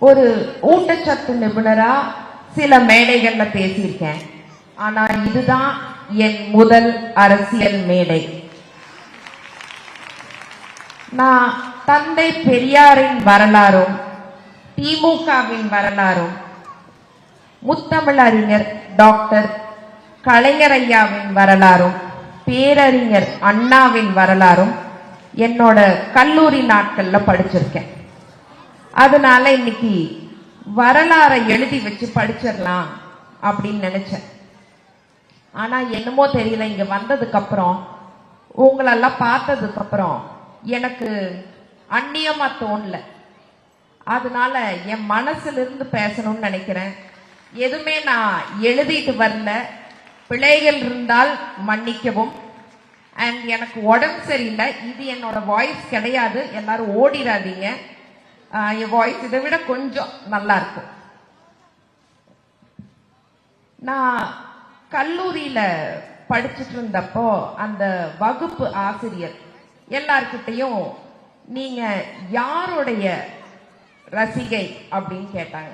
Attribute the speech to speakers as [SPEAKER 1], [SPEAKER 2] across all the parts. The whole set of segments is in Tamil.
[SPEAKER 1] ஒரு ஊட்டச்சத்து நிபுணரா சில மேடைகள்ல பேசியிருக்கேன். ஆனா இதுதான் என் முதல் அரசியல் மேடை. நான் தந்தை பெரியாரின் வரலாறும் திமுகவின் வரலாறும் முத்தமிழறிஞர் டாக்டர் கலைஞர் ஐயாவின் வரலாறும் பேரறிஞர் அண்ணாவின் வரலாறும் என்னோட கல்லூரி நாட்கள்ல படிச்சிருக்கேன். அதனால இன்னைக்கு வரலாறை எழுதி வச்சு படிச்சிடலாம் அப்படின்னு நினைச்சேன். ஆனா என்னமோ தெரியல, இங்க வந்ததுக்கு அப்புறம் உங்களெல்லாம் பார்த்ததுக்கு அப்புறம் எனக்கு அந்நியமா தோணல. அதனால என் மனசுல இருந்து பேசணும்னு நினைக்கிறேன். எதுவுமே நான் எழுதிட்டு வரல. பிழைகள் இருந்தால் மன்னிக்கவும். அண்ட் எனக்கு உடம்பு சரியில்லை, இது என்னோட வாய்ஸ் கிடையாது, எல்லாரும் ஓடிடாதீங்க. என் வாய்ஸ் இதை விட கொஞ்சம் நல்லா இருக்கும். நான் கல்லூரியில படிச்சுட்டு இருந்தப்போ அந்த வகுப்பு ஆசிரியர் எல்லார்கிட்டையும் நீங்க யாருடைய ரசிகை அப்படின்னு கேட்டாங்க.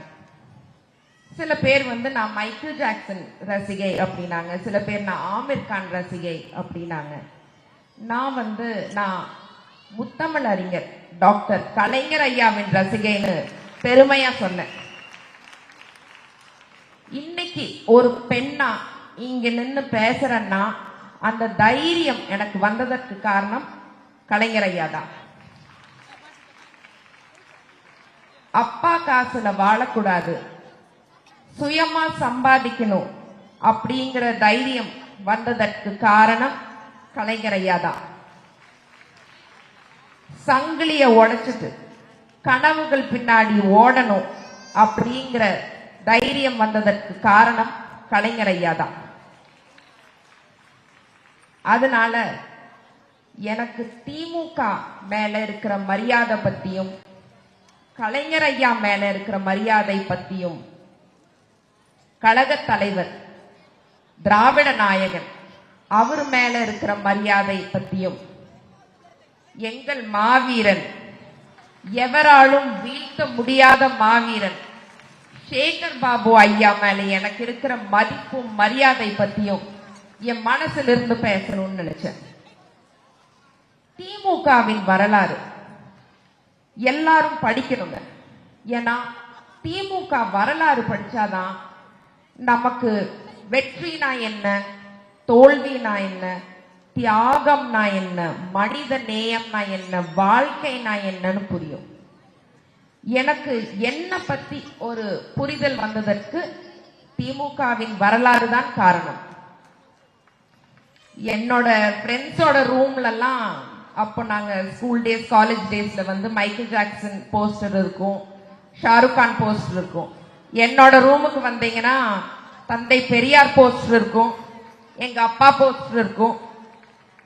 [SPEAKER 1] சில பேர் நான் மைக்கேல் ஜாக்சன் ரசிகை அப்படின்னாங்க, சில பேர் நான் ஆமிர் கான் ரசிகை அப்படின்னாங்க. நான் முத்தமிழ் அறிஞர் டாக்டர் கலைஞர் ஐயாவின் ரசிகைன்னு பெருமையா சொன்னேன். இன்னைக்கு ஒரு பெண்ணா இங்க நின்று பேசுறேன்னா அந்த தைரியம் எனக்கு வந்ததற்கு காரணம் கலைஞர் ஐயா தான். அப்பா காசுல வாழக்கூடாது, சுயமா சம்பாதிக்கணும் அப்படிங்கிற தைரியம் வந்ததற்கு காரணம் கலைஞர் ஐயா தான். சங்கிலிய உடைச்சிட்டு கனவுகள் பின்னாடி ஓடணும் அப்படிங்கிற தைரியம் வந்ததற்கு காரணம் கலைஞர் ஐயா தான். அதனால எனக்கு திமுக மேல இருக்கிற மரியாதை பத்தியும் கலைஞர் ஐயா மேல இருக்கிற மரியாதை பத்தியும் கழக தலைவர் திராவிட நாயகன் அவர் மேல இருக்கிற மரியாதை பத்தியும் எங்கள் மாவீரன், எவராலும் வீழ்த்த முடியாத மாவீரன் சேகர் பாபு ஐயா மேல எனக்கு இருக்கிற மதிப்பும் மரியாதை பத்தியும் என் மனசுல இருந்து பேசணும்னு நினைச்சேன். திமுகவின் வரலாறு எல்லாரும் படிக்கணுங்க. ஏன்னா திமுக வரலாறு படிச்சாதான் நமக்கு வெற்றினா என்ன, தோல்வினா என்ன, தியாகம்னா என்ன, மனித நேயம்னா என்ன, வாழ்க்கைனா என்னன்னு புரியும். எனக்கு என்ன பத்தி ஒரு புரிதல் வந்ததற்கு திமுகவின் வரலாறு தான் காரணம். என்னோட ஃப்ரெண்ட்ஸோட ரூம்ல எல்லாம் அப்போ நாங்க ஸ்கூல் டேஸ் காலேஜ் டேஸ்ல மைக்கேல் ஜாக்சன் போஸ்டர் இருக்கும், ஷாருக் கான் போஸ்டர் இருக்கும். என்னோட ரூமுக்கு வந்தீங்கன்னா தந்தை பெரியார் போஸ்டர் இருக்கும், எங்க அப்பா போஸ்டர் இருக்கும்,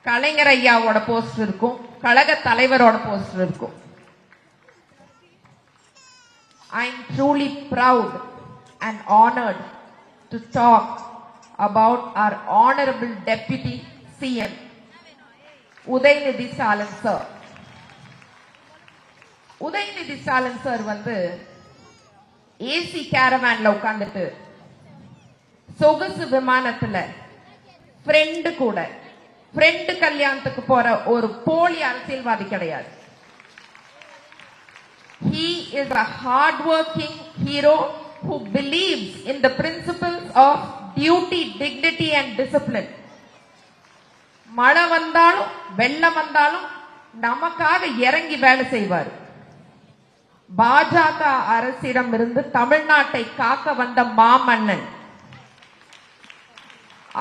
[SPEAKER 1] கலைஞர் ஐயாவோட போஸ்டர் இருக்கும், கழக தலைவரோட போஸ்டர் இருக்கும். I am truly proud and honored to talk about our honorable deputy CM Udhayanidhi Stalin sir. Udhayanidhi Stalin sir AC கேரவான்ல உட்கார்ந்துட்டு சொகுசு விமானத்துல ஃப்ரெண்டு கல்யாணத்துக்கு போற ஒரு போலி அரசியல்வாதி கிடையாது. He is a hard-working hero who believes in the principles of duty, dignity and discipline. மழை வந்தாலும் வெள்ளம் வந்தாலும் நமக்காக இறங்கி வேலை செய்வார். பாஜக அரசிடம் இருந்து தமிழ்நாட்டை காக்க வந்த மாமன்னன்.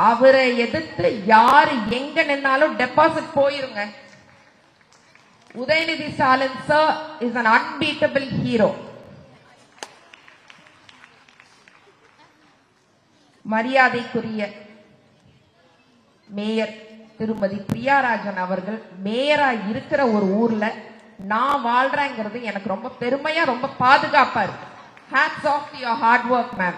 [SPEAKER 1] அவரை எதிர்த்து யாரு எங்க நின்னாலும் டெபாசிட் போயிருங்க. Udhayanidhi Stalin sir is an unbeatable hero. மரியாதைக்குரிய மேயர் திருமதி பிரியாராஜன் அவர்கள் மேயரா இருக்கிற ஒரு ஊர்ல நான் வாழ்றேங்கிறது எனக்கு ரொம்ப பெருமையா, ரொம்ப பாதுகாப்பா இருக்கு. Hats off to your hard work, ma'am.